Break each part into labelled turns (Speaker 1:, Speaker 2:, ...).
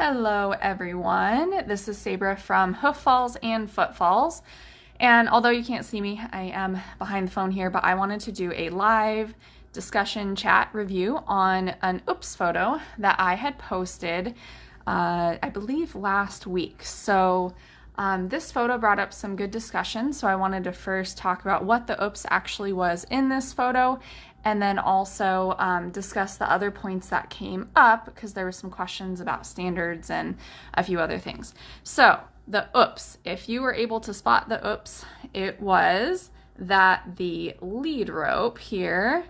Speaker 1: Hello everyone, this is Sabra from Hoof Falls and Foot Falls, and although you can't see me, I am behind the phone here, but I wanted to do a live discussion chat review on an oops photo that I had posted, I believe last week. So this photo brought up some good discussion, so I wanted to first talk about what the oops actually was in this photo, and then also discuss the other points that came up because there were some questions about standards and a few other things. So the oops, if you were able to spot the oops, it was that the lead rope here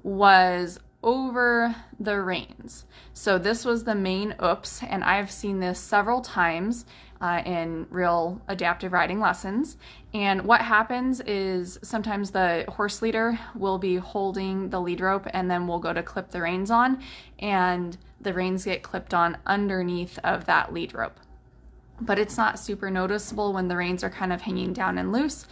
Speaker 1: was over the reins. So this was the main oops, and I've seen this several times in real adaptive riding lessons. And what happens is sometimes the horse leader will be holding the lead rope and then we'll go to clip the reins on, and the reins get clipped on underneath of that lead rope. But it's not super noticeable when the reins are kind of hanging down and loose.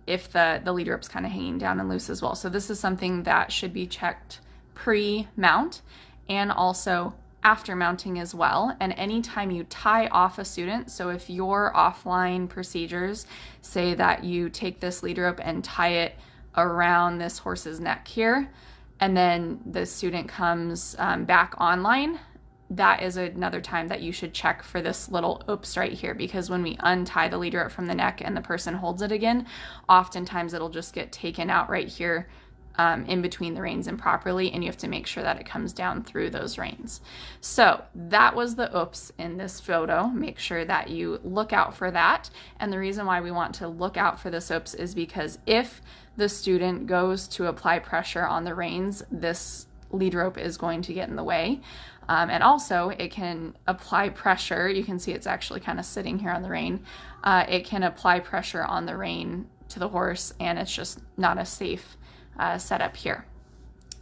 Speaker 1: If the lead rope's kind of hanging down and loose as well. So this is something that should be checked pre-mount and also after mounting as well. And anytime you tie off a student, so if your offline procedures say that you take this lead rope and tie it around this horse's neck here, and then the student comes back online, that is another time that you should check for this little oops right here, because when we untie the lead rope from the neck and the person holds it again, oftentimes it'll just get taken out right here in between the reins improperly, and you have to make sure that it comes down through those reins. So that was the oops in this photo. Make sure that you look out for that. And the reason why we want to look out for this oops is because if the student goes to apply pressure on the reins, this lead rope is going to get in the way. And also it can apply pressure. You can see it's actually kind of sitting here on the rein. It can apply pressure on the rein to the horse, and it's just not a safe setup here.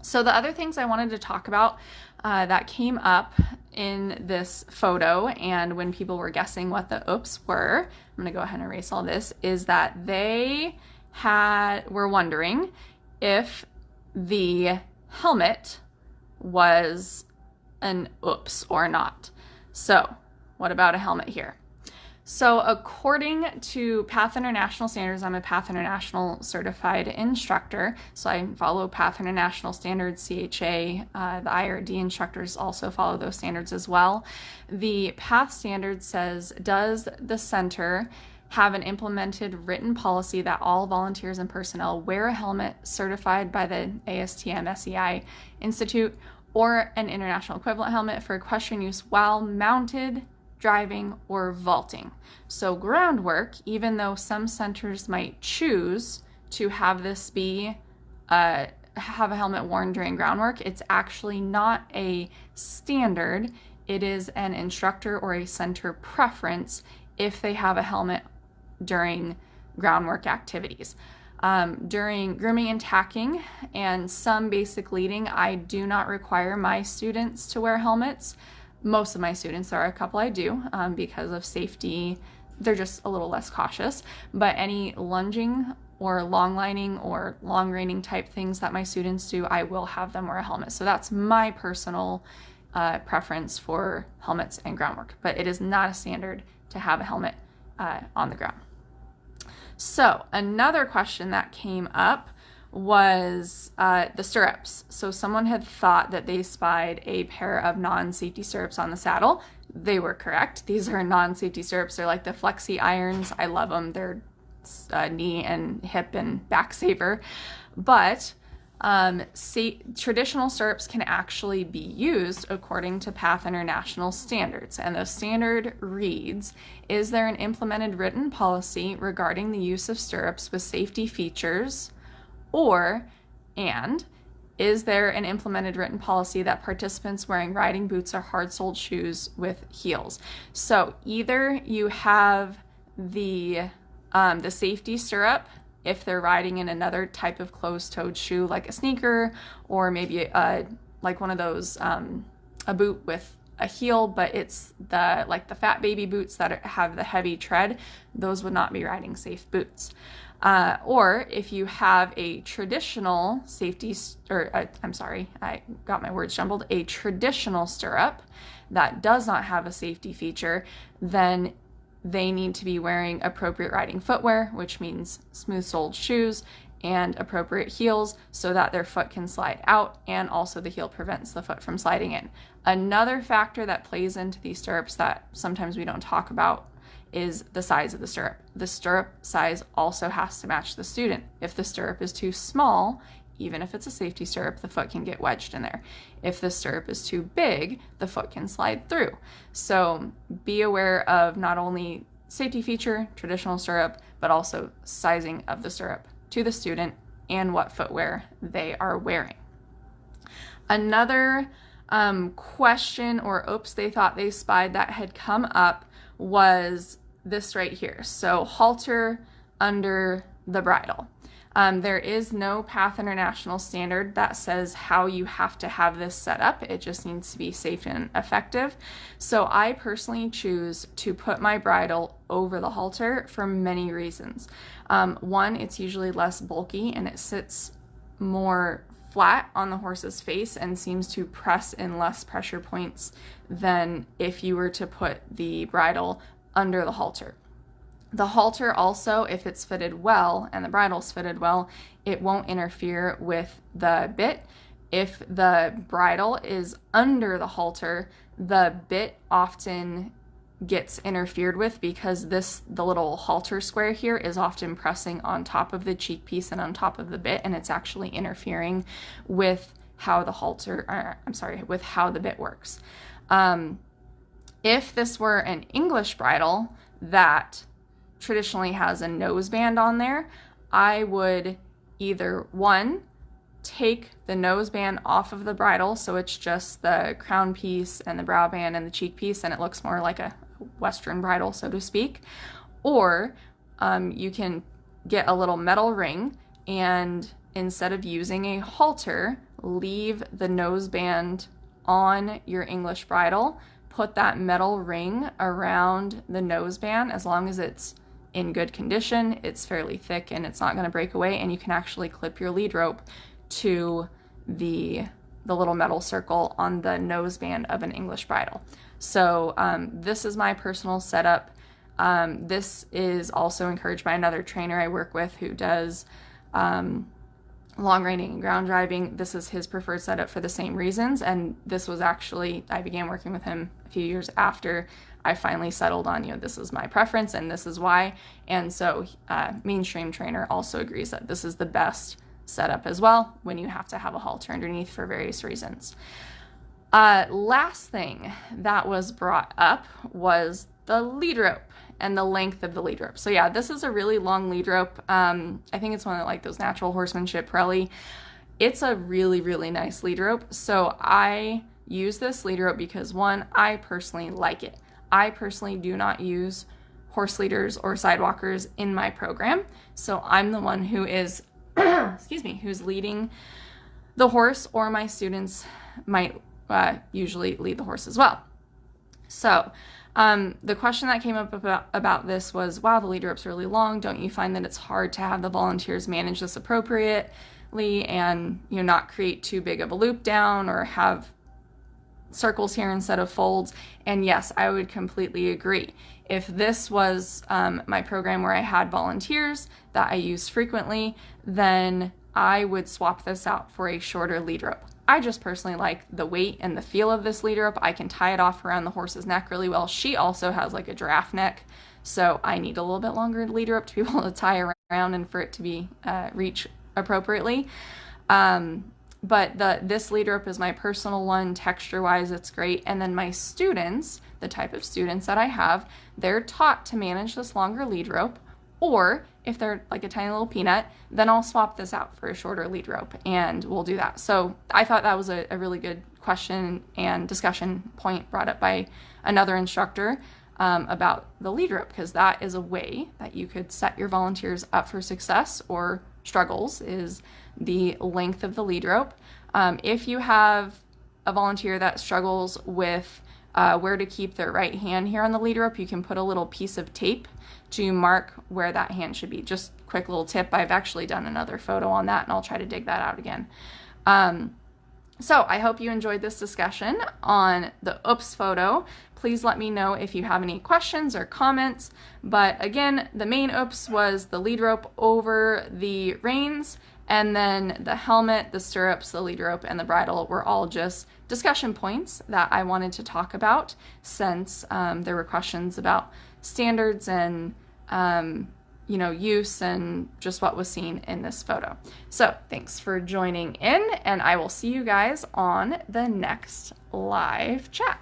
Speaker 1: So the other things I wanted to talk about that came up in this photo, and when people were guessing what the oops were, I'm gonna go ahead and erase all this, is that they were wondering if the helmet was an oops or not. So what about a helmet here? So according to PATH International standards, I'm a PATH International certified instructor, so I follow PATH International standards, CHA, the IRD instructors also follow those standards as well. The PATH standard says, does the center have an implemented written policy that all volunteers and personnel wear a helmet certified by the ASTM SEI Institute or an international equivalent helmet for equestrian use while mounted, driving, or vaulting? So groundwork, even though some centers might choose to have this be have a helmet worn during groundwork, it's actually not a standard. It is an instructor or a center preference if they have a helmet during groundwork activities. During grooming and tacking and some basic leading, I do not require my students to wear helmets. Most of my students, there are a couple I do because of safety. They're just a little less cautious, but any lunging or long lining or long reining type things that my students do, I will have them wear a helmet. So that's my personal preference for helmets and groundwork, but it is not a standard to have a helmet on the ground. So another question that came up was the stirrups. So someone had thought that they spied a pair of non-safety stirrups on the saddle. They were correct. These are non-safety stirrups. They're like the flexi irons. I love them. They're knee and hip and back saver. But traditional stirrups can actually be used according to PATH International standards. And the standard reads, is there an implemented written policy regarding the use of stirrups with safety features? And is there an implemented written policy that participants wearing riding boots or hard-soled shoes with heels? So either you have the safety stirrup if they're riding in another type of closed-toed shoe like a sneaker, or maybe like one of those a boot with a heel, but it's the fat baby boots that have the heavy tread. Those would not be riding safe boots. Or if you have a traditional safety, I'm sorry, I got my words jumbled, a traditional stirrup that does not have a safety feature, then they need to be wearing appropriate riding footwear, which means smooth-soled shoes and appropriate heels so that their foot can slide out, and also the heel prevents the foot from sliding in. Another factor that plays into these stirrups that sometimes we don't talk about is the size of the stirrup. The stirrup size also has to match the student. If the stirrup is too small, even if it's a safety stirrup, the foot can get wedged in there. If the stirrup is too big, the foot can slide through. So be aware of not only safety feature, traditional stirrup, but also sizing of the stirrup to the student and what footwear they are wearing. Another question or oops they thought they spied that had come up was this right here. So halter under the bridle. There is no PATH International standard that says how you have to have this set up. It just needs to be safe and effective. So I personally choose to put my bridle over the halter for many reasons. One, it's usually less bulky and it sits more flat on the horse's face and seems to press in less pressure points than if you were to put the bridle under the halter. The halter also, if it's fitted well and the bridle's fitted well, it won't interfere with the bit. If the bridle is under the halter, the bit often gets interfered with because the little halter square here is often pressing on top of the cheek piece and on top of the bit, and it's actually interfering with how with how the bit works. If this were an English bridle that traditionally has a noseband on there, I would either one, take the noseband off of the bridle so it's just the crown piece and the brow band and the cheek piece and it looks more like a Western bridle, so to speak, or you can get a little metal ring and instead of using a halter, leave the noseband on your English bridle, put that metal ring around the noseband. As long as it's in good condition, it's fairly thick and it's not going to break away, and you can actually clip your lead rope to the little metal circle on the noseband of an English bridle. So this is my personal setup. This is also encouraged by another trainer I work with who does long reining and ground driving. This is his preferred setup for the same reasons, and this was actually, I began working with him a few years after I finally settled on, this is my preference and this is why. And so mainstream trainer also agrees that this is the best setup as well when you have to have a halter underneath for various reasons. Last thing that was brought up was the lead rope and the length of the lead rope. So yeah, this is a really long lead rope. I think it's one of like those natural horsemanship Pirelli. It's a really, really nice lead rope. So I use this lead rope because one, I personally like it. I personally do not use horse leaders or sidewalkers in my program. So I'm the one who is, who's leading the horse, or my students might usually lead the horse as well. So the question that came up about this was, wow, the lead rope's really long. Don't you find that it's hard to have the volunteers manage this appropriately and not create too big of a loop down or have circles here instead of folds? And yes, I would completely agree. If this was my program where I had volunteers that I used frequently, then I would swap this out for a shorter lead rope. I just personally like the weight and the feel of this lead rope. I can tie it off around the horse's neck really well. She also has like a giraffe neck, so I need a little bit longer lead rope to be able to tie around and for it to be reach appropriately. But this lead rope is my personal one. Texture-wise, it's great. And then my students, the type of students that I have, they're taught to manage this longer lead rope. Or if they're like a tiny little peanut, then I'll swap this out for a shorter lead rope and we'll do that. So I thought that was a really good question and discussion point brought up by another instructor about the lead rope, because that is a way that you could set your volunteers up for success or struggles, is the length of the lead rope. If you have a volunteer that struggles with where to keep their right hand here on the lead rope, you can put a little piece of tape to mark where that hand should be. Just quick little tip. I've actually done another photo on that, and I'll try to dig that out again. So I hope you enjoyed this discussion on the oops photo. Please let me know if you have any questions or comments. But again, the main oops was the lead rope over the reins, and then the helmet, the stirrups, the lead rope, and the bridle were all just discussion points that I wanted to talk about, since there were questions about standards and use and just what was seen in this photo. So thanks for joining in, and I will see you guys on the next live chat.